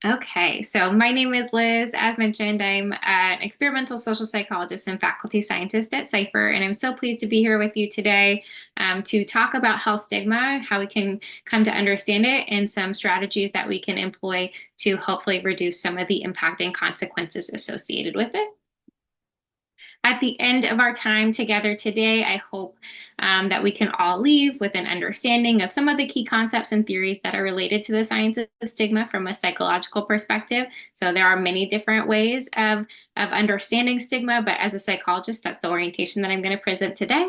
Okay, so my name is Liz. As mentioned, I'm an experimental social psychologist and faculty scientist at Cypher, and I'm so pleased to be here with you today to talk about health stigma, how we can come to understand it, and some strategies that we can employ to hopefully reduce some of the impact and consequences associated with it. At the end of our time together today, I hope that we can all leave with an understanding of some of the key concepts and theories that are related to the science of stigma from a psychological perspective. So there are many different ways of understanding stigma, but as a psychologist, that's the orientation that I'm going to present today.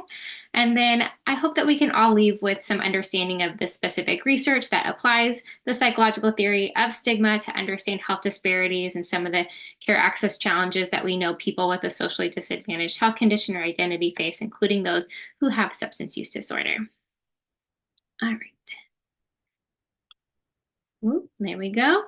And then I hope that we can all leave with some understanding of the specific research that applies the psychological theory of stigma to understand health disparities and some of the care access challenges that we know people with a socially disadvantaged health condition or identity face, including those who have substance use disorder. All right. Ooh, there we go.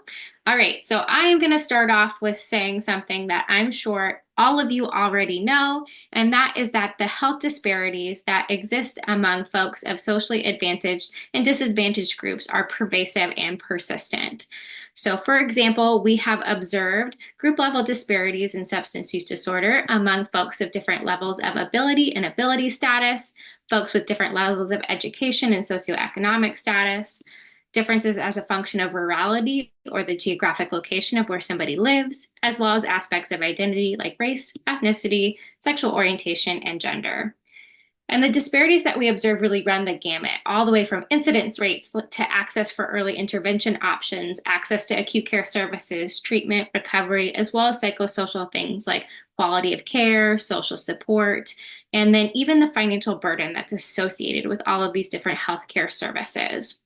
All right, so I am going to start off with saying something that I'm sure all of you already know, and that is that the health disparities that exist among folks of socially advantaged and disadvantaged groups are pervasive and persistent. So, for example, we have observed group level disparities in substance use disorder among folks of different levels of ability and ability status, folks with different levels of education and socioeconomic status, differences as a function of rurality or the geographic location of where somebody lives, as well as aspects of identity like race, ethnicity, sexual orientation, and gender. And the disparities that we observe really run the gamut, all the way from incidence rates to access for early intervention options, access to acute care services, treatment, recovery, as well as psychosocial things like quality of care, social support, and then even the financial burden that's associated with all of these different healthcare services.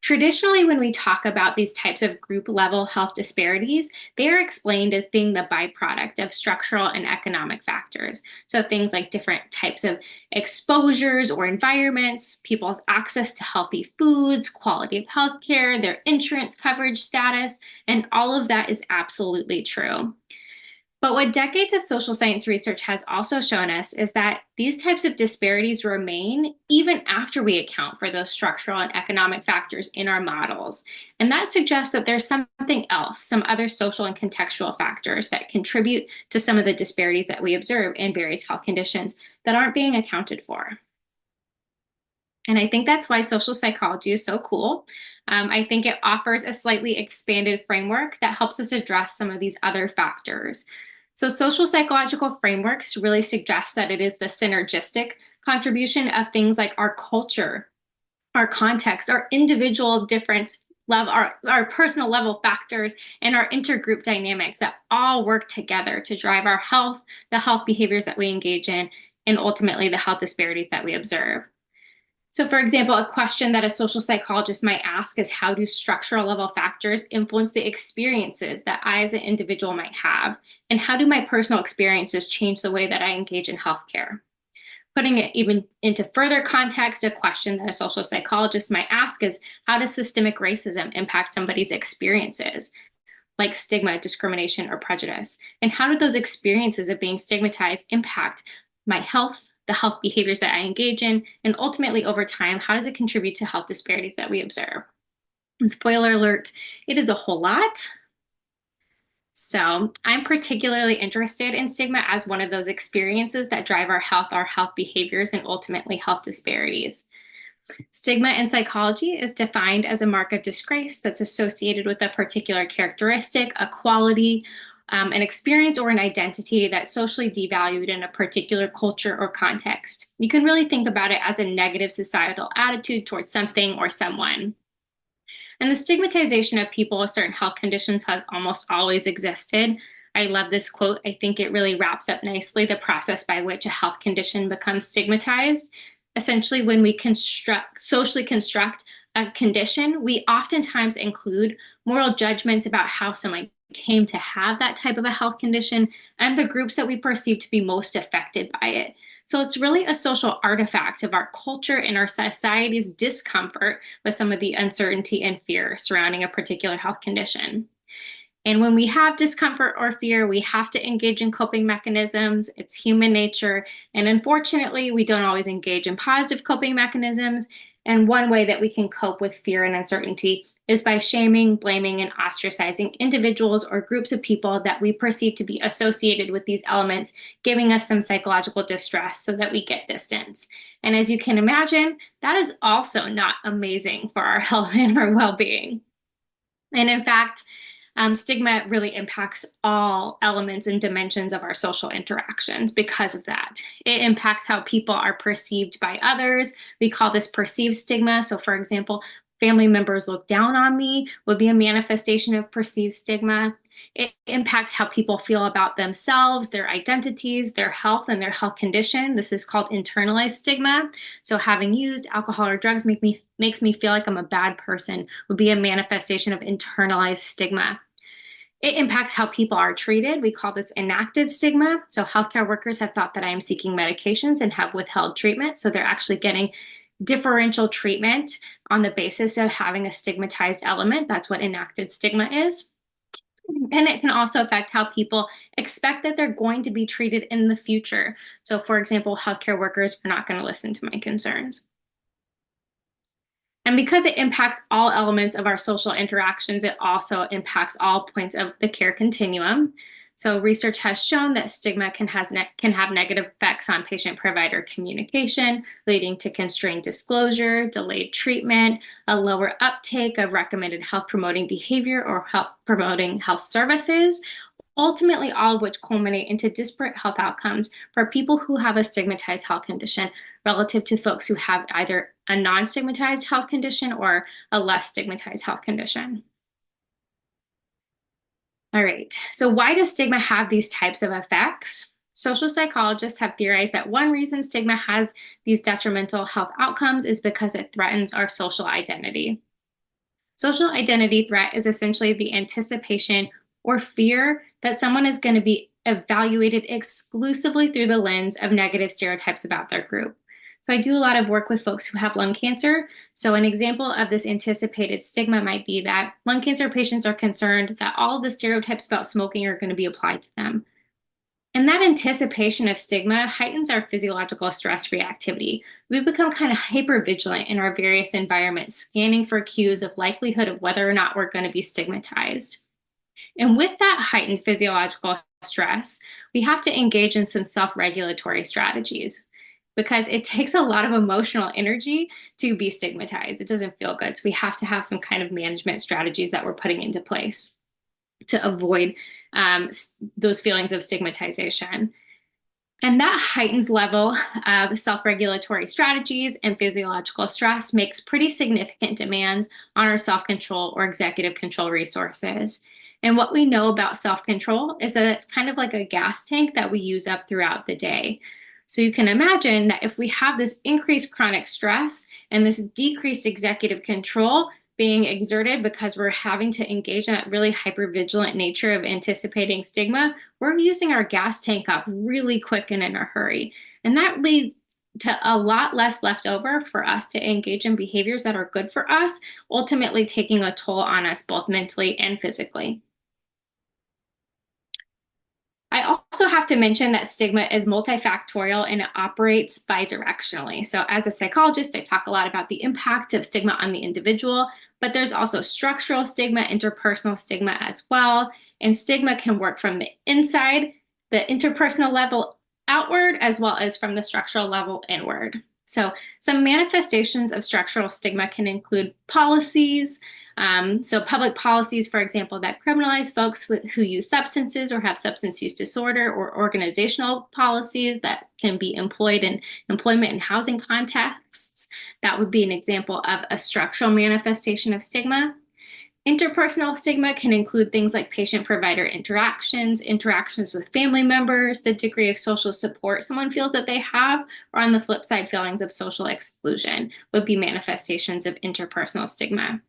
Traditionally, when we talk about these types of group level health disparities, they are explained as being the byproduct of structural and economic factors. So, things like different types of exposures or environments, people's access to healthy foods, quality of healthcare, their insurance coverage status, and all of that is absolutely true. But what decades of social science research has also shown us is that these types of disparities remain even after we account for those structural and economic factors in our models. And that suggests that there's something else, some other social and contextual factors that contribute to some of the disparities that we observe in various health conditions that aren't being accounted for. And I think that's why social psychology is so cool. I think it offers a slightly expanded framework that helps us address some of these other factors. So, social psychological frameworks really suggest that it is the synergistic contribution of things like our culture, our context, our individual difference level, our personal level factors, and our intergroup dynamics that all work together to drive our health, the health behaviors that we engage in, and ultimately the health disparities that we observe. So, for example, a question that a social psychologist might ask is, how do structural level factors influence the experiences that I as an individual might have? And how do my personal experiences change the way that I engage in healthcare? Putting it even into further context, a question that a social psychologist might ask is, how does systemic racism impact somebody's experiences, like stigma, discrimination, or prejudice? And how do those experiences of being stigmatized impact my health, the health behaviors that I engage in, and ultimately over time, how does it contribute to health disparities that we observe? And spoiler alert, it is a whole lot. So I'm particularly interested in stigma as one of those experiences that drive our health behaviors, and ultimately health disparities. Stigma in psychology is defined as a mark of disgrace that's associated with a particular characteristic, a quality, an experience, or an identity that's socially devalued in a particular culture or context. You can really think about it as a negative societal attitude towards something or someone. And the stigmatization of people with certain health conditions has almost always existed. I love this quote. I think it really wraps up nicely the process by which a health condition becomes stigmatized. Essentially, when we socially construct a condition, we oftentimes include moral judgments about how someone came to have that type of a health condition and the groups that we perceive to be most affected by it. So it's really a social artifact of our culture and our society's discomfort with some of the uncertainty and fear surrounding a particular health condition. And when we have discomfort or fear, we have to engage in coping mechanisms. It's human nature. And unfortunately, we don't always engage in positive coping mechanisms. And one way that we can cope with fear and uncertainty is by shaming, blaming, and ostracizing individuals or groups of people that we perceive to be associated with these elements, giving us some psychological distress so that we get distance. And as you can imagine, that is also not amazing for our health and our well-being. And in fact, stigma really impacts all elements and dimensions of our social interactions because of that. It impacts how people are perceived by others. We call this perceived stigma. So, for example, family members look down on me would be a manifestation of perceived stigma. It impacts how people feel about themselves, their identities, their health, and their health condition. This is called internalized stigma. So, having used alcohol or drugs makes me feel like I'm a bad person would be a manifestation of internalized stigma. It impacts how people are treated. We call this enacted stigma. So, healthcare workers have thought that I am seeking medications and have withheld treatment. So, they're actually getting differential treatment on the basis of having a stigmatized element. That's what enacted stigma is. And it can also affect how people expect that they're going to be treated in the future. So, for example, healthcare workers are not going to listen to my concerns. And because it impacts all elements of our social interactions, it also impacts all points of the care continuum. So, research has shown that stigma can have negative effects on patient-provider communication, leading to constrained disclosure, delayed treatment, a lower uptake of recommended health-promoting behavior or health-promoting health services, ultimately all of which culminate into disparate health outcomes for people who have a stigmatized health condition relative to folks who have either a non-stigmatized health condition or a less stigmatized health condition. All right, so why does stigma have these types of effects? Social psychologists have theorized that one reason stigma has these detrimental health outcomes is because it threatens our social identity. Social identity threat is essentially the anticipation or fear that someone is going to be evaluated exclusively through the lens of negative stereotypes about their group. So I do a lot of work with folks who have lung cancer. So an example of this anticipated stigma might be that lung cancer patients are concerned that all of the stereotypes about smoking are going to be applied to them. And that anticipation of stigma heightens our physiological stress reactivity. We become kind of hyper vigilant in our various environments, scanning for cues of likelihood of whether or not we're going to be stigmatized. And with that heightened physiological stress, we have to engage in some self regulatory strategies because it takes a lot of emotional energy to be stigmatized. It doesn't feel good. So we have to have some kind of management strategies that we're putting into place to avoid those feelings of stigmatization. And that heightened level of self regulatory strategies and physiological stress makes pretty significant demands on our self control or executive control resources. And what we know about self control is that it's kind of like a gas tank that we use up throughout the day. So you can imagine that if we have this increased chronic stress and this decreased executive control being exerted because we're having to engage in that really hypervigilant nature of anticipating stigma, we're using our gas tank up really quick and in a hurry. And that leads to a lot less left over for us to engage in behaviors that are good for us, ultimately taking a toll on us both mentally and physically. I also have to mention that stigma is multifactorial and it operates bidirectionally. So, as a psychologist, I talk a lot about the impact of stigma on the individual, but there's also structural stigma, interpersonal stigma as well. And stigma can work from the inside, the interpersonal level outward, as well as from the structural level inward. So, some manifestations of structural stigma can include policies. So public policies, for example, that criminalize folks who use substances or have substance use disorder, or organizational policies that can be employed in employment and housing contexts. That would be an example of a structural manifestation of stigma. Interpersonal stigma can include things like patient-provider interactions, interactions with family members, the degree of social support someone feels that they have, or on the flip side, feelings of social exclusion would be manifestations of interpersonal stigma.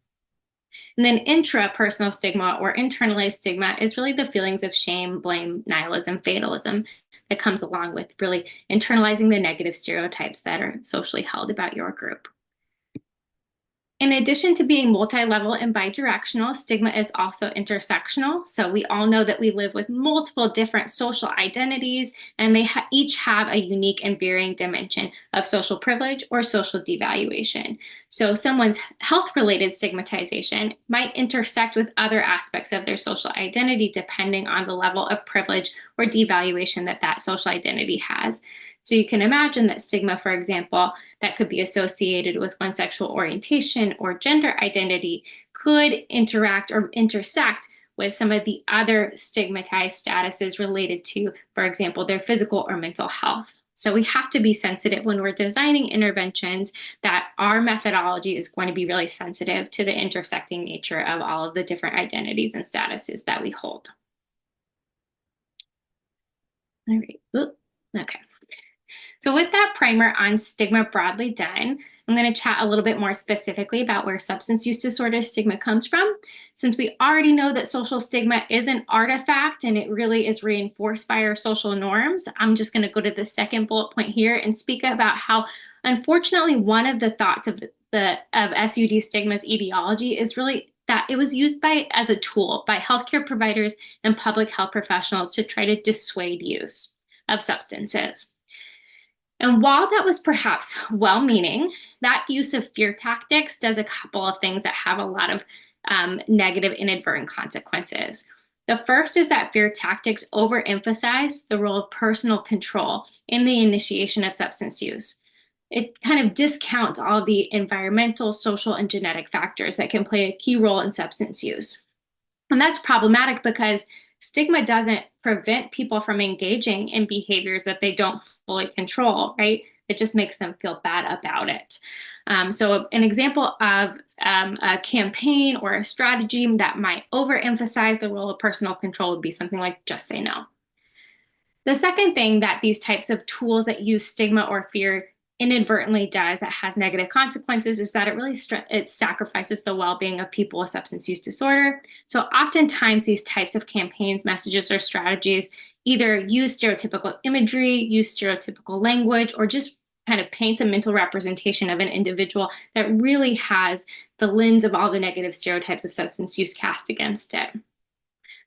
And then intrapersonal stigma or internalized stigma is really the feelings of shame, blame, nihilism, fatalism that comes along with really internalizing the negative stereotypes that are socially held about your group. In addition to being multi-level and bidirectional, stigma is also intersectional. So we all know that we live with multiple different social identities, and they each have a unique and varying dimension of social privilege or social devaluation. So someone's health-related stigmatization might intersect with other aspects of their social identity depending on the level of privilege or devaluation that that social identity has. So you can imagine that stigma, for example, that could be associated with one's sexual orientation or gender identity could interact or intersect with some of the other stigmatized statuses related to, for example, their physical or mental health. So we have to be sensitive when we're designing interventions that our methodology is going to be really sensitive to the intersecting nature of all of the different identities and statuses that we hold. All right. Oop. Okay. So with that primer on stigma broadly done, I'm going to chat a little bit more specifically about where substance use disorder stigma comes from. Since we already know that social stigma is an artifact and it really is reinforced by our social norms, I'm just going to go to the second bullet point here and speak about how, unfortunately, one of the thoughts of SUD stigma's etiology is really that it was used as a tool by healthcare providers and public health professionals to try to dissuade use of substances. And while that was perhaps well meaning, that use of fear tactics does a couple of things that have a lot of negative inadvertent consequences. The first is that fear tactics overemphasize the role of personal control in the initiation of substance use. It kind of discounts all the environmental, social, and genetic factors that can play a key role in substance use. And that's problematic because stigma doesn't prevent people from engaging in behaviors that they don't fully control, right? It just makes them feel bad about it. So an example of a campaign or a strategy that might overemphasize the role of personal control would be something like just say no. The second thing that these types of tools that use stigma or fear inadvertently does that has negative consequences is that it really it sacrifices the well-being of people with substance use disorder. So oftentimes these types of campaigns, messages, or strategies either use stereotypical imagery, use stereotypical language, or just kind of paints a mental representation of an individual that really has the lens of all the negative stereotypes of substance use cast against it.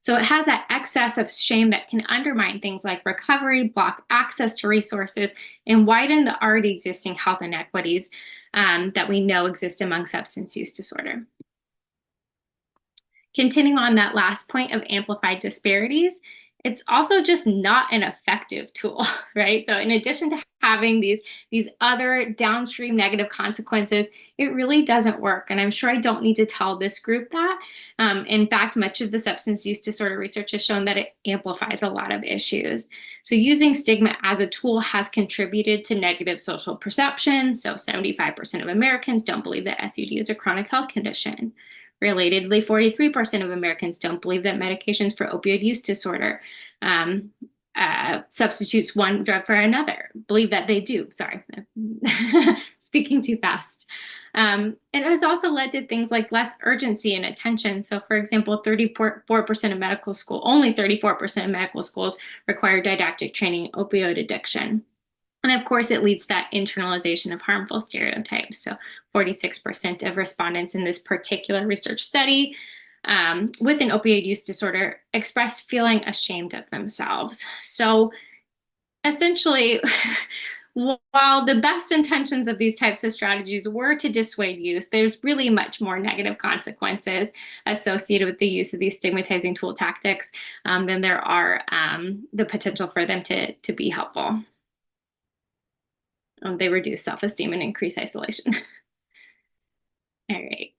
So it has that excess of shame that can undermine things like recovery, block access to resources, and widen the already existing health inequities that we know exist among substance use disorder. Continuing on that last point of amplified disparities, it's also just not an effective tool, right? So in addition to having these other downstream negative consequences, it really doesn't work. And I'm sure I don't need to tell this group that. In fact, much of the substance use disorder research has shown that it amplifies a lot of issues. So using stigma as a tool has contributed to negative social perception. So 75% of Americans don't believe that SUD is a chronic health condition. Relatedly, 43% of Americans don't believe that medications for opioid use disorder substitutes one drug for another. Believe that they do. Sorry, speaking too fast. It has also led to things like less urgency and attention. So, for example, 34% of medical school, only 34% of medical schools require didactic training in opioid addiction. And of course, it leads to that internalization of harmful stereotypes. So 46% of respondents in this particular research study with an opioid use disorder expressed feeling ashamed of themselves. So essentially, while the best intentions of these types of strategies were to dissuade use, there's really much more negative consequences associated with the use of these stigmatizing tool tactics than there are the potential for them to be helpful. They reduce self-esteem and increase isolation. All right.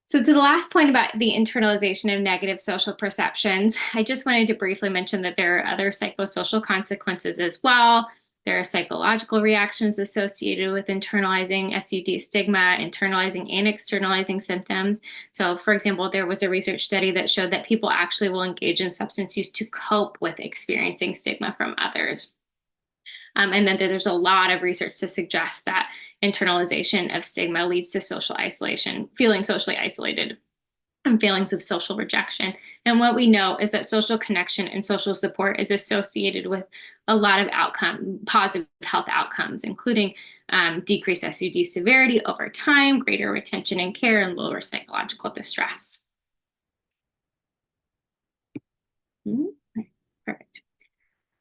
So to the last point about the internalization of negative social perceptions, I just wanted to briefly mention that there are other psychosocial consequences as well. There are psychological reactions associated with internalizing SUD stigma, internalizing and externalizing symptoms. So, for example, there was a research study that showed that people actually will engage in substance use to cope with experiencing stigma from others. And then there's a lot of research to suggest that internalization of stigma leads to social isolation, feeling socially isolated, and feelings of social rejection. And what we know is that social connection and social support is associated with a lot of positive health outcomes, including decreased SUD severity over time, greater retention and care, and lower psychological distress. Perfect.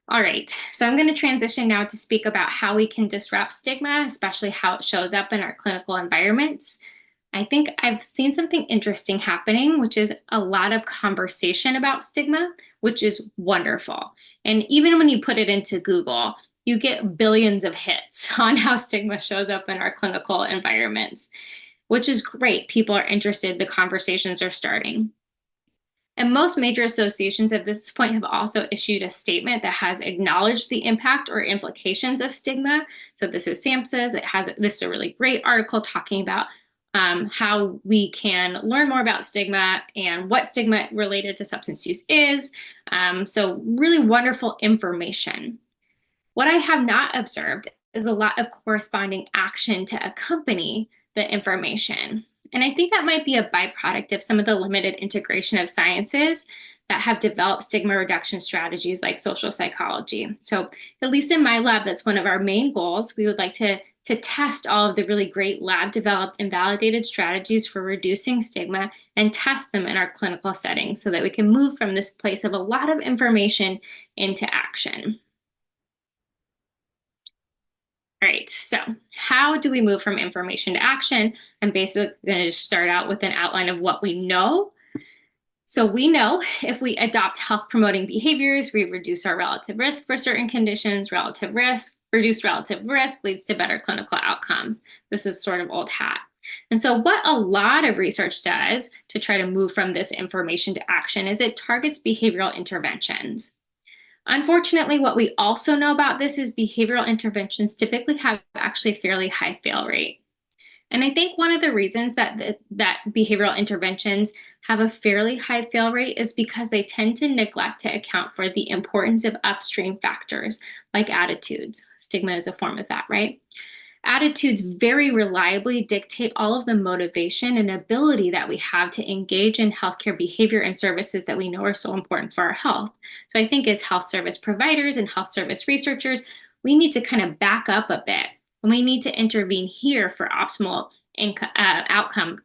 All right, so I'm going to transition now to speak about how we can disrupt stigma, especially how it shows up in our clinical environments. I think I've seen something interesting happening, which is a lot of conversation about stigma, which is wonderful. And even when you put it into Google, you get billions of hits on how stigma shows up in our clinical environments, which is great. People are interested, the conversations are starting. And most major associations at this point have also issued a statement that has acknowledged the impact or implications of stigma. So this is SAMHSA's. This is a really great article talking about how we can learn more about stigma and what stigma related to substance use is. So really wonderful information. What I have not observed is a lot of corresponding action to accompany the information. And I think that might be a byproduct of some of the limited integration of sciences that have developed stigma reduction strategies like social psychology. So, at least in my lab, that's one of our main goals. We would like to test all of the really great lab developed and validated strategies for reducing stigma and test them in our clinical settings so that we can move from this place of a lot of information into action. All right, so how do we move from information to action? I'm basically going to start out with an outline of what we know. So we know if we adopt health promoting behaviors, we reduce our relative risk for certain conditions. Reduced relative risk leads to better clinical outcomes. This is sort of old hat. And so what a lot of research does to try to move from this information to action is it targets behavioral interventions. Unfortunately, what we also know about this is behavioral interventions typically have actually a fairly high fail rate. And I think one of the reasons that behavioral interventions have a fairly high fail rate is because they tend to neglect to account for the importance of upstream factors like attitudes. Stigma is a form of that, right? Attitudes very reliably dictate all of the motivation and ability that we have to engage in healthcare behavior and services that we know are so important for our health. So I think as health service providers and health service researchers, we need to kind of back up a bit and we need to intervene here for optimal optimal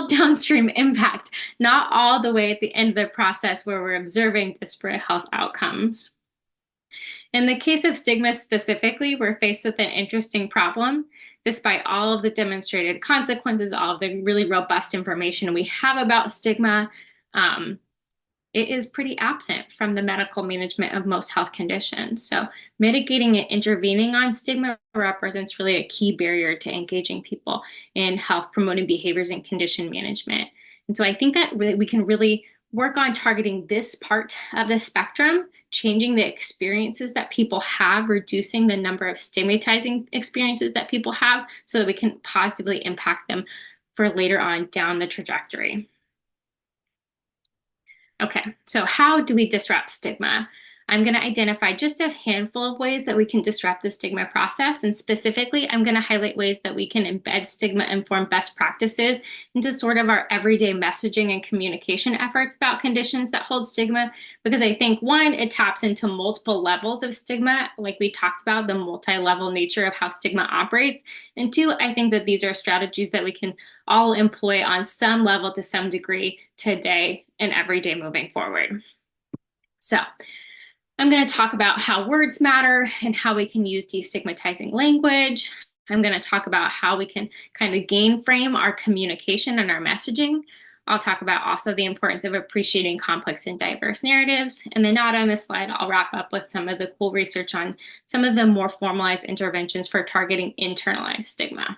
downstream impact, not all the way at the end of the process where we're observing disparate health outcomes. In the case of stigma specifically, we're faced with an interesting problem. Despite all of the demonstrated consequences, all of the really robust information we have about stigma, it is pretty absent from the medical management of most health conditions. So mitigating and intervening on stigma represents really a key barrier to engaging people in health promoting behaviors and condition management. And so I think that we can really work on targeting this part of the spectrum, changing the experiences that people have, reducing the number of stigmatizing experiences that people have so that we can positively impact them for later on down the trajectory. Okay, so how do we disrupt stigma? I'm going to identify just a handful of ways that we can disrupt the stigma process. And specifically, I'm going to highlight ways that we can embed stigma-informed best practices into sort of our everyday messaging and communication efforts about conditions that hold stigma. Because I think, one, it taps into multiple levels of stigma, like we talked about, the multi-level nature of how stigma operates. And two, I think that these are strategies that we can all employ on some level to some degree today and every day moving forward. So I'm going to talk about how words matter and how we can use destigmatizing language. I'm going to talk about how we can kind of game frame our communication and our messaging. I'll talk about also the importance of appreciating complex and diverse narratives. And then not on this slide, I'll wrap up with some of the cool research on some of the more formalized interventions for targeting internalized stigma.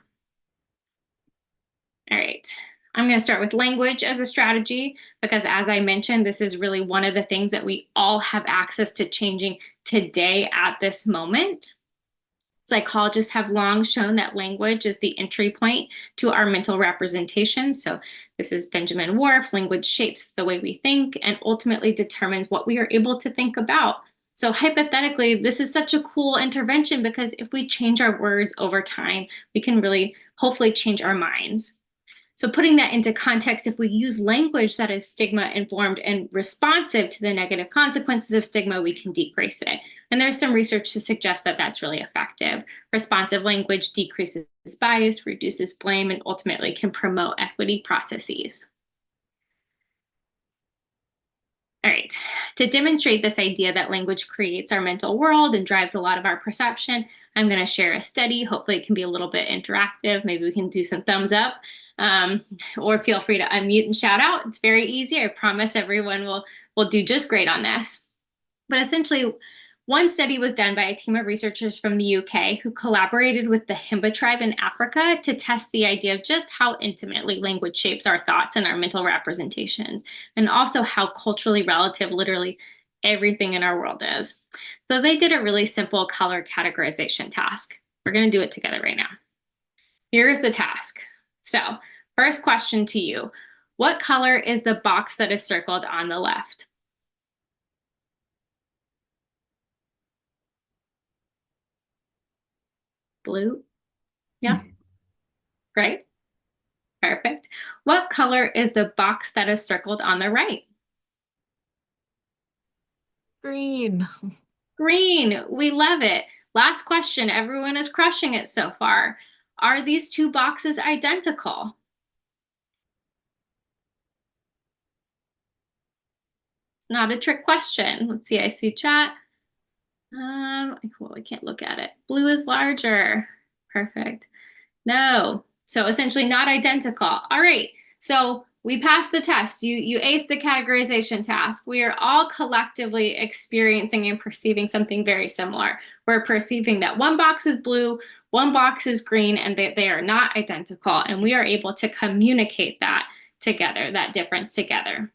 All right. I'm going to start with language as a strategy because, as I mentioned, this is really one of the things that we all have access to changing today at this moment. Psychologists have long shown that language is the entry point to our mental representation. So this is Benjamin Whorf. Language shapes the way we think and ultimately determines what we are able to think about. So hypothetically, this is such a cool intervention because if we change our words over time, we can really hopefully change our minds. So putting that into context, if we use language that is stigma informed and responsive to the negative consequences of stigma, we can decrease it. And there's some research to suggest that that's really effective. Responsive language decreases bias, reduces blame, and ultimately can promote equity processes. All right, to demonstrate this idea that language creates our mental world and drives a lot of our perception, I'm going to share a study. Hopefully, it can be a little bit interactive. Maybe we can do some thumbs up, um, or feel free to unmute and shout out. It's very easy. I promise everyone will do just great on this. But essentially, one study was done by a team of researchers from the UK who collaborated with the Himba tribe in Africa to test the idea of just how intimately language shapes our thoughts and our mental representations, and also how culturally relative literally everything in our world is. So they did a really simple color categorization task. We're going to do it together right now. Here's the task. So, first question to you: what color is the box that is circled on the left? Blue? Yeah, right. Perfect. What color is the box that is circled on the right? Green. Green. We love it. Last question. Everyone is crushing it so far. Are these two boxes identical? It's not a trick question. Let's see. I see chat. Well, I can't look at it. Blue is larger. Perfect. No. So essentially not identical. All right. So we passed the test. You aced the categorization task. We are all collectively experiencing and perceiving something very similar. We're perceiving that one box is blue, one box is green, and they are not identical. And we are able to communicate that together, that difference together.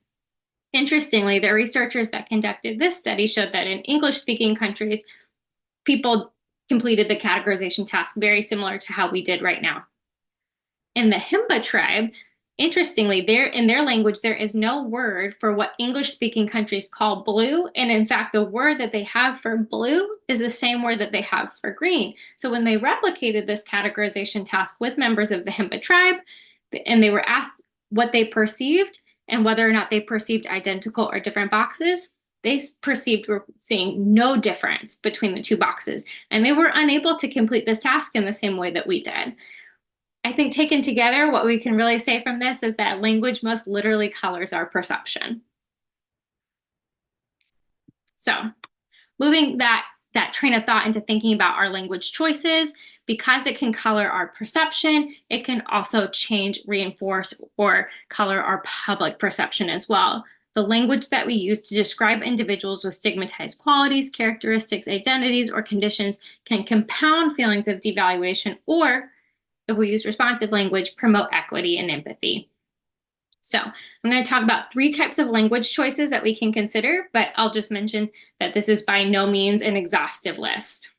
Interestingly, the researchers that conducted this study showed that in English-speaking countries, people completed the categorization task very similar to how we did right now. In the Himba tribe, interestingly, in their language, there is no word for what English-speaking countries call blue. And in fact, the word that they have for blue is the same word that they have for green. So when they replicated this categorization task with members of the Himba tribe, and they were asked what they perceived and whether or not they perceived identical or different boxes, they perceived were seeing no difference between the two boxes. And they were unable to complete this task in the same way that we did. I think taken together, what we can really say from this is that language most literally colors our perception. So moving that train of thought into thinking about our language choices, because it can color our perception, it can also change, reinforce, or color our public perception as well. The language that we use to describe individuals with stigmatized qualities, characteristics, identities, or conditions can compound feelings of devaluation, or if we use responsive language, promote equity and empathy. So I'm going to talk about 3 types of language choices that we can consider, but I'll just mention that this is by no means an exhaustive list.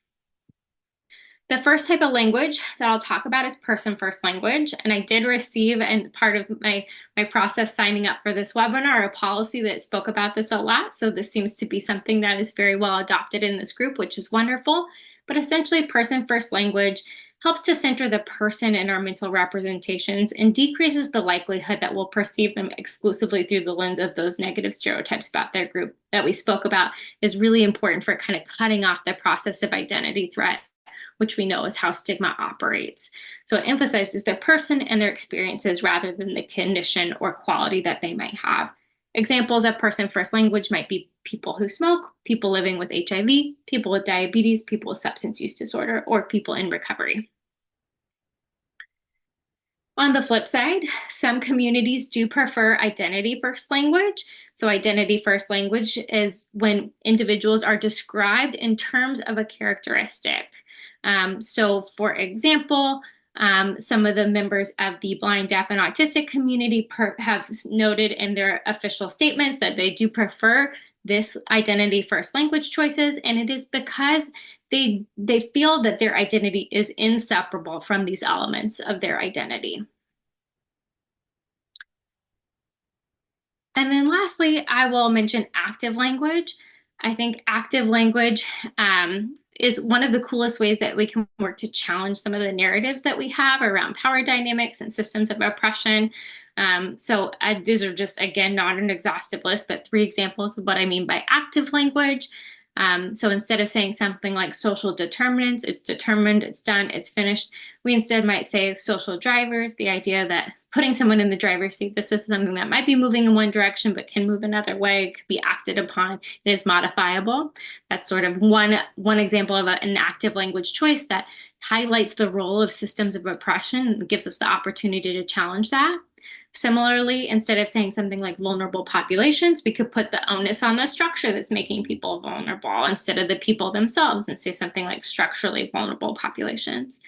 The first type of language that I'll talk about is person-first language. And I did receive, and part of my process signing up for this webinar, a policy that spoke about this a lot. So this seems to be something that is very well adopted in this group, which is wonderful. But essentially, person-first language helps to center the person in our mental representations and decreases the likelihood that we'll perceive them exclusively through the lens of those negative stereotypes about their group that we spoke about. Is really important for kind of cutting off the process of identity threat, which we know is how stigma operates. So it emphasizes their person and their experiences rather than the condition or quality that they might have. Examples of person-first language might be people who smoke, people living with HIV, people with diabetes, people with substance use disorder, or people in recovery. On the flip side, some communities do prefer identity-first language. So identity-first language is when individuals are described in terms of a characteristic. So for example, some of the members of the blind, deaf, and autistic community have noted in their official statements that they do prefer this identity-first language choices, and it is because they feel that their identity is inseparable from these elements of their identity. And then lastly, I will mention active language. I think active language is one of the coolest ways that we can work to challenge some of the narratives that we have around power dynamics and systems of oppression. These are just, again, not an exhaustive list, but three examples of what I mean by active language. So instead of saying something like social determinants, it's determined, it's done, it's finished, we instead might say social drivers, the idea that putting someone in the driver's seat, this is something that might be moving in one direction but can move another way, could be acted upon, it is modifiable. That's sort of one example of an active language choice that highlights the role of systems of oppression and gives us the opportunity to challenge that. Similarly, instead of saying something like vulnerable populations, we could put the onus on the structure that's making people vulnerable instead of the people themselves and say something like structurally vulnerable populations.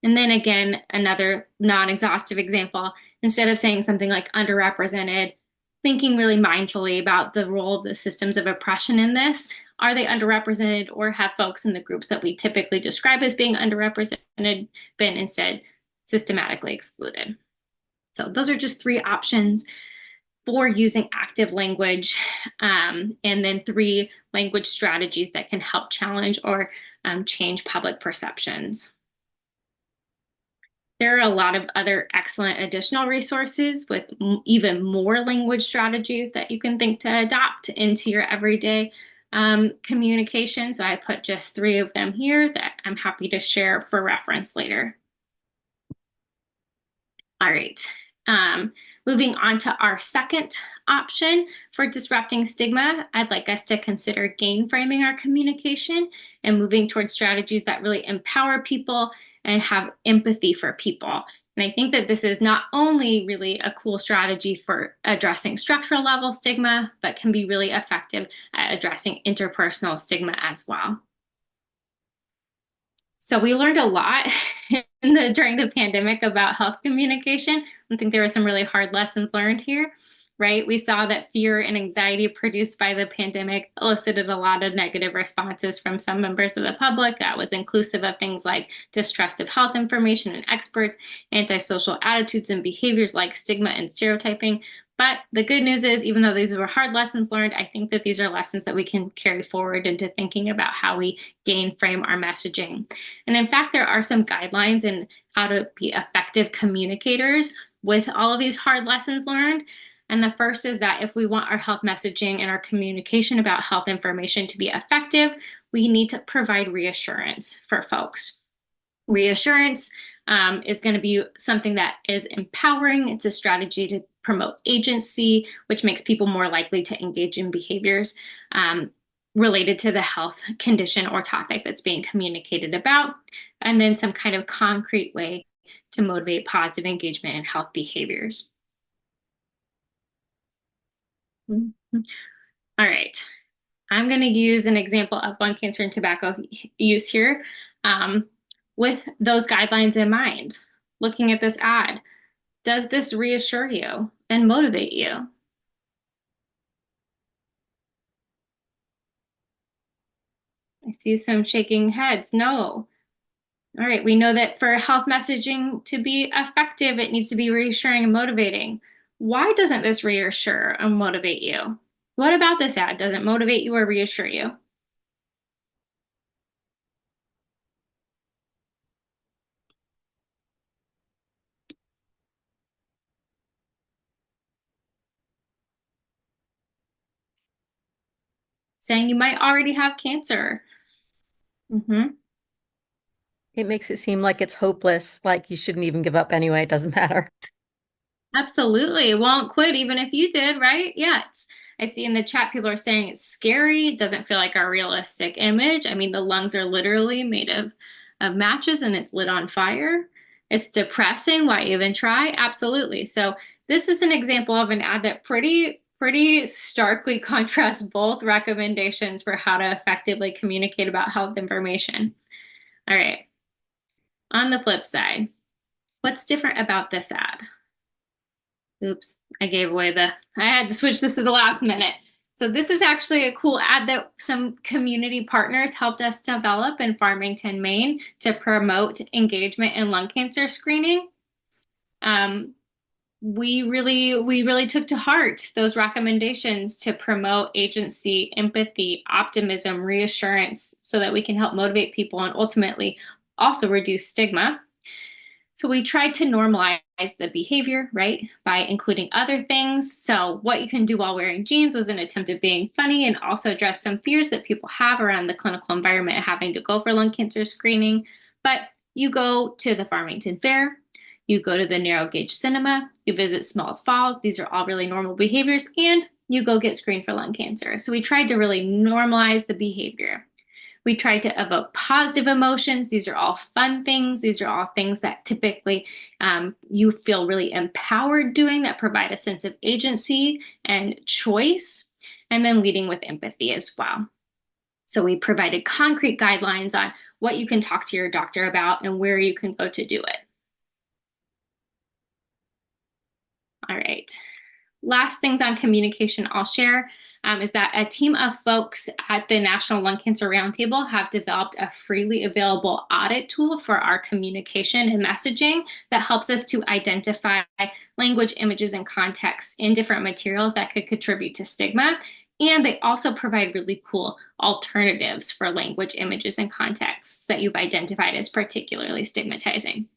And then again, another non-exhaustive example, instead of saying something like underrepresented, thinking really mindfully about the role of the systems of oppression in this. Are they underrepresented, or have folks in the groups that we typically describe as being underrepresented been instead systematically excluded? So those are just three options for using active language, and then three language strategies that can help challenge or change public perceptions. There are a lot of other excellent additional resources with even more language strategies that you can think to adopt into your everyday communication. So I put just three of them here that I'm happy to share for reference later. All right. Moving on to our second option for disrupting stigma, I'd like us to consider gain framing our communication and moving towards strategies that really empower people and have empathy for people. And I think that this is not only really a cool strategy for addressing structural level stigma, but can be really effective at addressing interpersonal stigma as well. So we learned a lot during the pandemic about health communication. I think there were some really hard lessons learned here, right? We saw that fear and anxiety produced by the pandemic elicited a lot of negative responses from some members of the public. That was inclusive of things like distrust of health information and experts, antisocial attitudes and behaviors like stigma and stereotyping. But the good news is, even though these were hard lessons learned, I think that these are lessons that we can carry forward into thinking about how we gain frame our messaging. And in fact, there are some guidelines in how to be effective communicators with all of these hard lessons learned. And the first is that if we want our health messaging and our communication about health information to be effective, we need to provide reassurance for folks. Reassurance is going to be something that is empowering. It's a strategy to promote agency, which makes people more likely to engage in behaviors related to the health condition or topic that's being communicated about, and then some kind of concrete way to motivate positive engagement in health behaviors. All right. I'm going to use an example of lung cancer and tobacco use here with those guidelines in mind. Looking at this ad, does this reassure you and motivate you? I see some shaking heads. No. All right. We know that for health messaging to be effective, it needs to be reassuring and motivating. Why doesn't this reassure and motivate you? What about this ad doesn't motivate you or reassure you? Saying you might already have cancer. Mm-hmm. It makes it seem like it's hopeless, like you shouldn't even give up anyway. It doesn't matter. Absolutely. It won't quit even if you did, right? Yeah. I see in the chat people are saying it's scary. It doesn't feel like a realistic image. I mean, the lungs are literally made of matches and it's lit on fire. It's depressing. Why even try? Absolutely. So this is an example of an ad that pretty starkly contrasts both recommendations for how to effectively communicate about health information. All right. On the flip side, what's different about this ad? Oops, I had to switch this to the last minute. So this is actually a cool ad that some community partners helped us develop in Farmington, Maine to promote engagement in lung cancer screening. we really took to heart those recommendations to promote agency, empathy, optimism, reassurance, so that we can help motivate people and ultimately also reduce stigma. So we tried to normalize the behavior, right, by including other things. So what you can do while wearing jeans was an attempt at being funny and also address some fears that people have around the clinical environment and having to go for lung cancer screening. But you go to the Farmington Fair, you go to the narrow gauge cinema, you visit Smalls Falls. These are all really normal behaviors, and you go get screened for lung cancer. So we tried to really normalize the behavior. We try to evoke positive emotions. These are all fun things. These are all things that typically you feel really empowered doing, that provide a sense of agency and choice, and then leading with empathy as well. So we provided concrete guidelines on what you can talk to your doctor about and where you can go to do it. All right. Last things on communication I'll share is that a team of folks at the National Lung Cancer Roundtable have developed a freely available audit tool for our communication and messaging that helps us to identify language, images, and context in different materials that could contribute to stigma. And they also provide really cool alternatives for language, images, and contexts that you've identified as particularly stigmatizing.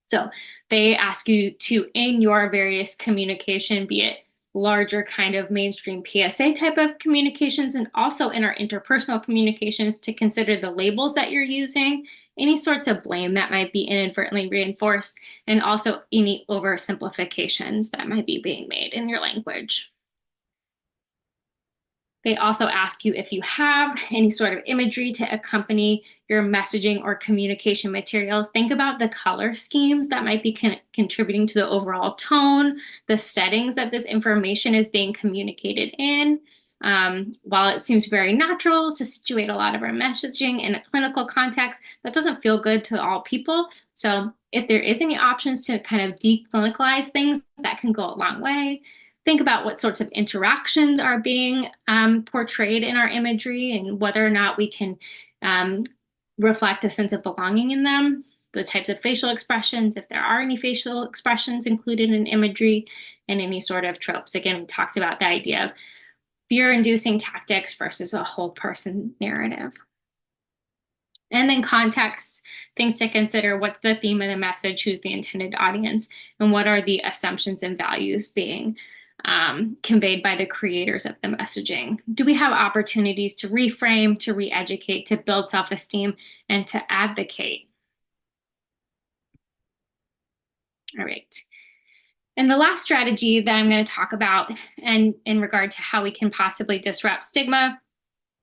So they ask you to, in your various communication, be it larger kind of mainstream PSA type of communications, and also in our interpersonal communications, to consider the labels that you're using, any sorts of blame that might be inadvertently reinforced, and also any oversimplifications that might be being made in your language. They also ask you if you have any sort of imagery to accompany your messaging or communication materials. Think about the color schemes that might be contributing to the overall tone, the settings that this information is being communicated in. While it seems very natural to situate a lot of our messaging in a clinical context, that doesn't feel good to all people. So if there is any options to kind of declinicalize things, that can go a long way. Think about what sorts of interactions are being portrayed in our imagery and whether or not we can reflect a sense of belonging in them, the types of facial expressions, if there are any facial expressions included in imagery, and any sort of tropes. Again, we talked about the idea of fear-inducing tactics versus a whole person narrative. And then context, things to consider: what's the theme of the message, who's the intended audience, and what are the assumptions and values being conveyed by the creators of the messaging? Do we have opportunities to reframe, to re-educate, to build self-esteem, and to advocate? All right. And the last strategy that I'm going to talk about, and in regard to how we can possibly disrupt stigma,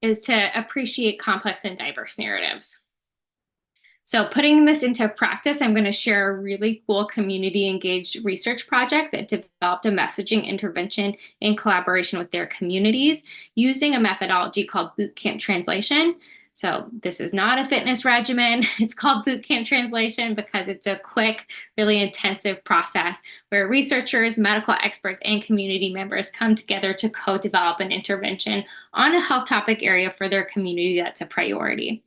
is to appreciate complex and diverse narratives. So putting this into practice, I'm going to share a really cool community engaged research project that developed a messaging intervention in collaboration with their communities using a methodology called bootcamp translation. So this is not a fitness regimen. It's called bootcamp translation because it's a quick, really intensive process where researchers, medical experts, and community members come together to co-develop an intervention on a health topic area for their community that's a priority.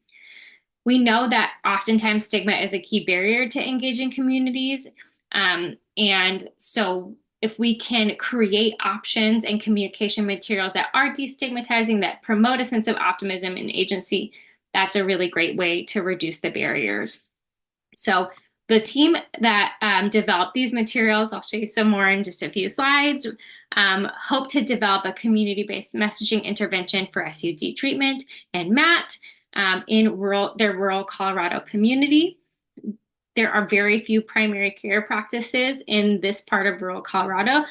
We know that oftentimes stigma is a key barrier to engaging communities. And so if we can create options and communication materials that are destigmatizing, that promote a sense of optimism and agency, that's a really great way to reduce the barriers. So the team that developed these materials, I'll show you some more in just a few slides, hope to develop a community-based messaging intervention for SUD treatment and MAT in their rural Colorado community. There are very few primary care practices in this part of rural Colorado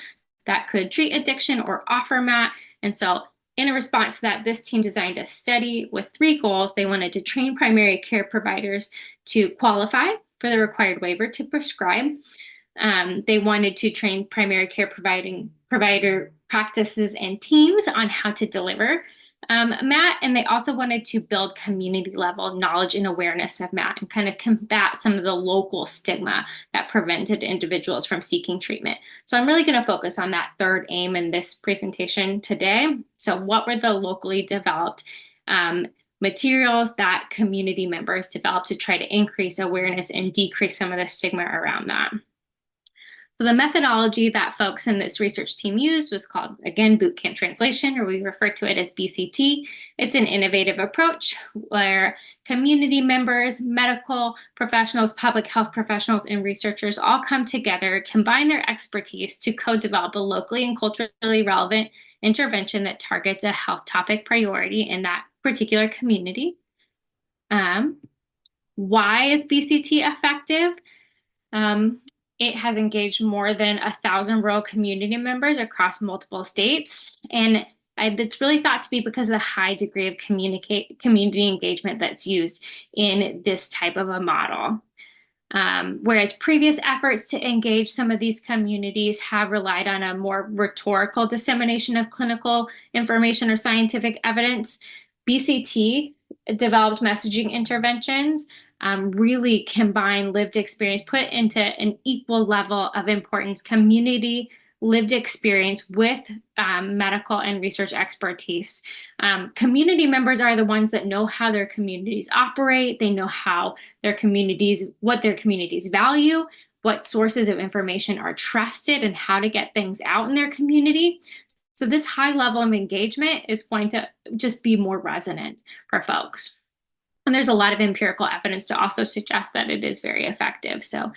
that could treat addiction or offer MAT. And so in a response to that, this team designed a study with 3 goals. They wanted to train primary care providers to qualify for the required waiver to prescribe. They wanted to train primary care provider practices and teams on how to deliver MAT, and they also wanted to build community level knowledge and awareness of MAT and kind of combat some of the local stigma that prevented individuals from seeking treatment. So I'm really going to focus on that third aim in this presentation today. So what were the locally developed materials that community members developed to try to increase awareness and decrease some of the stigma around that? So the methodology that folks in this research team used was called, again, bootcamp translation, or we refer to it as BCT. It's an innovative approach where community members, medical professionals, public health professionals, and researchers all come together, combine their expertise to co-develop a locally and culturally relevant intervention that targets a health topic priority in that particular community. Why is BCT effective? It has engaged more than 1,000 rural community members across multiple states, and it's really thought to be because of the high degree of community engagement that's used in this type of a model. Whereas previous efforts to engage some of these communities have relied on a more rhetorical dissemination of clinical information or scientific evidence, BCT developed messaging interventions really combine lived experience, put into an equal level of importance, community lived experience with medical and research expertise. Community members are the ones that know how their communities operate. They know how what their communities value, what sources of information are trusted, and how to get things out in their community. So this high level of engagement is going to just be more resonant for folks. And there's a lot of empirical evidence to also suggest that it is very effective. So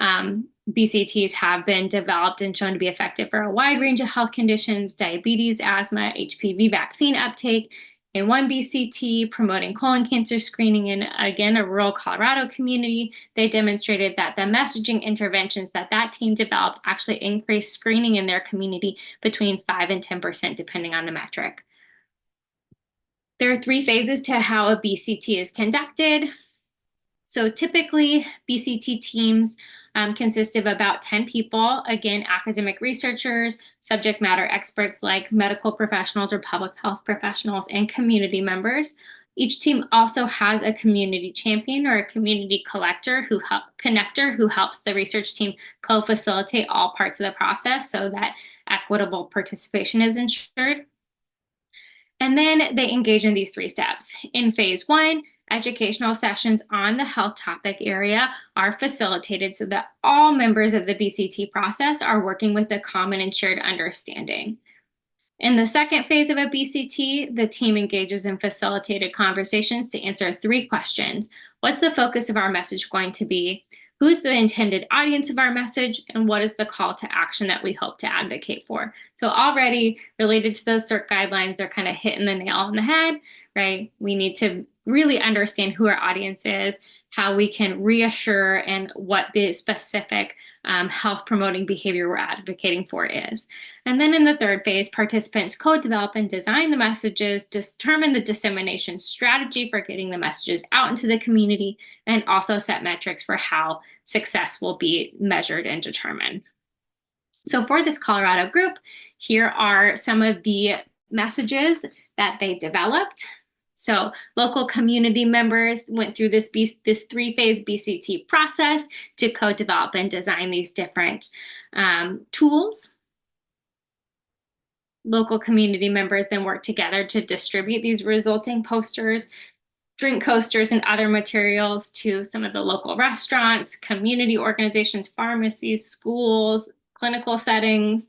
BCTs have been developed and shown to be effective for a wide range of health conditions: diabetes, asthma, HPV vaccine uptake. In one BCT promoting colon cancer screening in, again, a rural Colorado community, they demonstrated that the messaging interventions that team developed actually increased screening in their community between 5 and 10%, depending on the metric. There are 3 phases to how a BCT is conducted. So typically, BCT teams consist of about 10 people, again, academic researchers, subject matter experts like medical professionals or public health professionals, and community members. Each team also has a community champion or a community connector who helps the research team co-facilitate all parts of the process so that equitable participation is ensured. And then they engage in these 3 steps. In phase 1, educational sessions on the health topic area are facilitated so that all members of the BCT process are working with a common and shared understanding. In the second phase of a BCT, the team engages in facilitated conversations to answer 3 questions. What's the focus of our message going to be? Who's the intended audience of our message? And what is the call to action that we hope to advocate for? So already related to those CERT guidelines, they're kind of hitting the nail on the head, right? We need to really understand who our audience is, how we can reassure, and what the specific health promoting behavior we're advocating for is. And then in the third phase, participants co-develop and design the messages, determine the dissemination strategy for getting the messages out into the community, and also set metrics for how success will be measured and determined. So for this Colorado group, here are some of the messages that they developed. So local community members went through this 3-phase BCT process to co-develop and design these different tools. Local community members then worked together to distribute these resulting posters, drink coasters, and other materials to some of the local restaurants, community organizations, pharmacies, schools, clinical settings.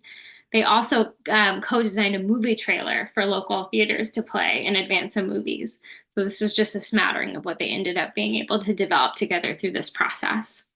They also co-designed a movie trailer for local theaters to play in advance of movies. So this was just a smattering of what they ended up being able to develop together through this process.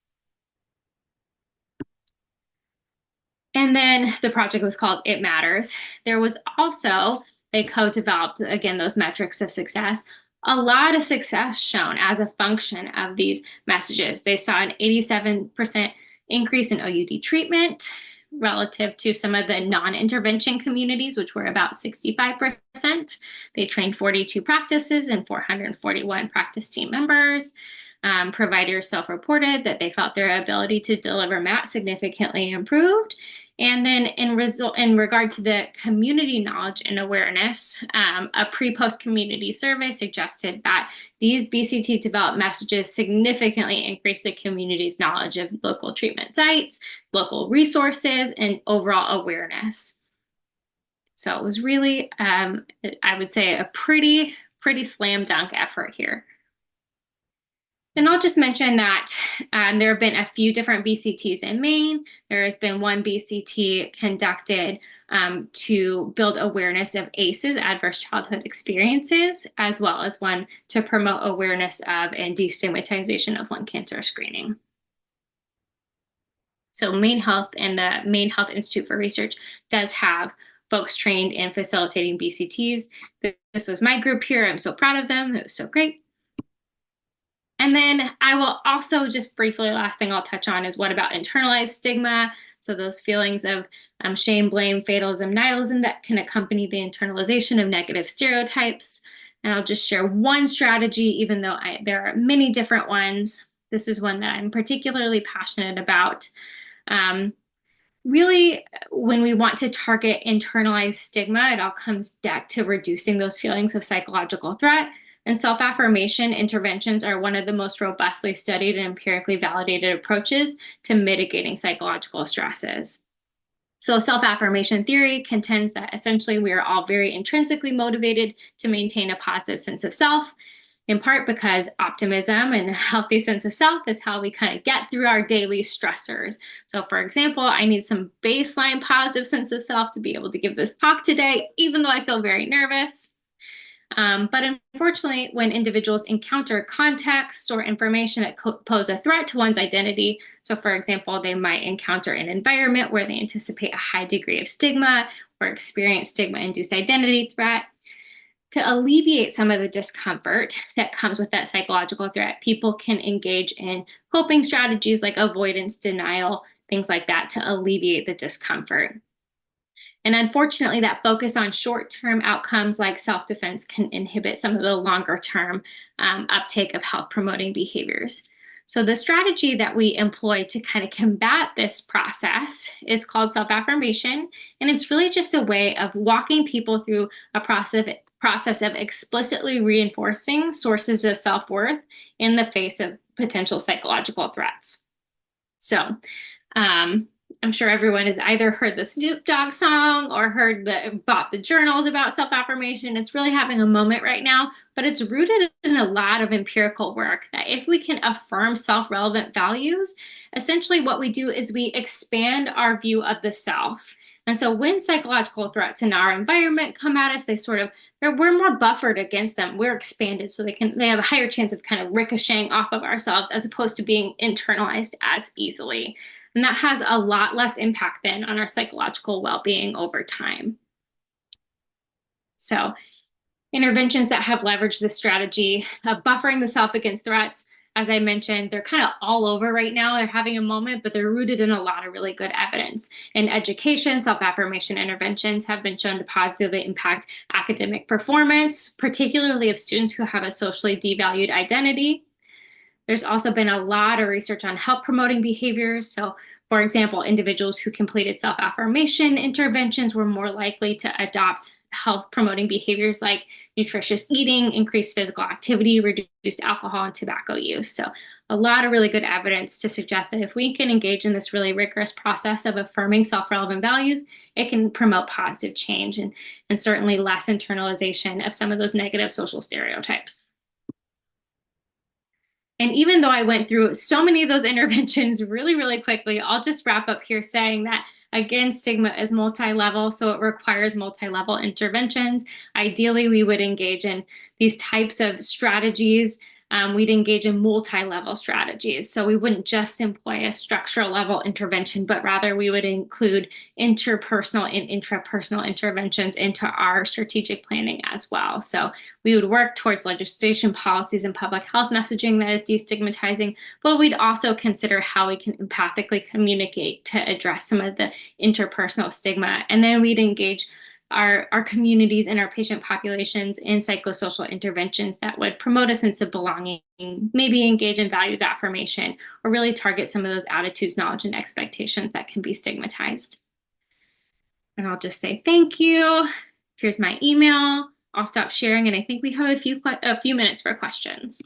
And then the project was called It Matters. There was also, they co-developed, again, those metrics of success. A lot of success shown as a function of these messages. They saw an 87% increase in OUD treatment relative to some of the non-intervention communities, which were about 65%. They trained 42 practices and 441 practice team members. Providers self-reported that they felt their ability to deliver MAT significantly improved. And then in regard to the community knowledge and awareness, a pre-post community survey suggested that these BCT developed messages significantly increase the community's knowledge of local treatment sites, local resources, and overall awareness. So it was really, I would say, a pretty slam dunk effort here. And I'll just mention that there have been a few different BCTs in Maine. There has been one BCT conducted to build awareness of ACEs, adverse childhood experiences, as well as one to promote awareness of and destigmatization of lung cancer screening. So Maine Health and the Maine Health Institute for Research does have folks trained in facilitating BCTs. This was my group here. I'm so proud of them. It was so great. And then I will also just briefly, last thing I'll touch on is what about internalized stigma? So those feelings of shame, blame, fatalism, nihilism that can accompany the internalization of negative stereotypes. And I'll just share one strategy, even though there are many different ones. This is one that I'm particularly passionate about. Really, when we want to target internalized stigma, it all comes back to reducing those feelings of psychological threat. And self-affirmation interventions are one of the most robustly studied and empirically validated approaches to mitigating psychological stresses. So self-affirmation theory contends that essentially we are all very intrinsically motivated to maintain a positive sense of self, in part because optimism and a healthy sense of self is how we kind of get through our daily stressors. So for example, I need some baseline positive sense of self to be able to give this talk today, even though I feel very nervous. But unfortunately, when individuals encounter contexts or information that pose a threat to one's identity, so for example, they might encounter an environment where they anticipate a high degree of stigma or experience stigma-induced identity threat, to alleviate some of the discomfort that comes with that psychological threat, people can engage in coping strategies like avoidance, denial, things like that to alleviate the discomfort. And unfortunately, that focus on short-term outcomes like self-defense can inhibit some of the longer-term uptake of health-promoting behaviors. So the strategy that we employ to kind of combat this process is called self-affirmation. And it's really just a way of walking people through a process of explicitly reinforcing sources of self-worth in the face of potential psychological threats. So I'm sure everyone has either heard the Snoop Dogg song or bought the journals about self-affirmation. It's really having a moment right now, but it's rooted in a lot of empirical work that if we can affirm self-relevant values, essentially what we do is we expand our view of the self. And so when psychological threats in our environment come at us, we're more buffered against them. We're expanded, so they have a higher chance of kind of ricocheting off of ourselves as opposed to being internalized as easily. And that has a lot less impact then on our psychological well-being over time. So interventions that have leveraged this strategy of buffering the self against threats, as I mentioned, they're kind of all over right now. They're having a moment, but they're rooted in a lot of really good evidence. In education, self-affirmation interventions have been shown to positively impact academic performance, particularly of students who have a socially devalued identity. There's also been a lot of research on health promoting behaviors. So for example, individuals who completed self-affirmation interventions were more likely to adopt health promoting behaviors like nutritious eating, increased physical activity, reduced alcohol and tobacco use. So a lot of really good evidence to suggest that if we can engage in this really rigorous process of affirming self-relevant values, it can promote positive change and certainly less internalization of some of those negative social stereotypes. And even though I went through so many of those interventions really, really quickly, I'll just wrap up here saying that, again, stigma is multi-level, so it requires multi-level interventions. Ideally, we would engage in these types of strategies. We'd engage in multi-level strategies. So we wouldn't just employ a structural level intervention, but rather we would include interpersonal and intrapersonal interventions into our strategic planning as well. So we would work towards legislation, policies, and public health messaging that is destigmatizing, but we'd also consider how we can empathically communicate to address some of the interpersonal stigma. And then we'd engage our communities and our patient populations in psychosocial interventions that would promote a sense of belonging, maybe engage in values affirmation, or really target some of those attitudes, knowledge, and expectations that can be stigmatized. And I'll just say thank you. Here's my email. I'll stop sharing, and I think we have a few minutes for questions.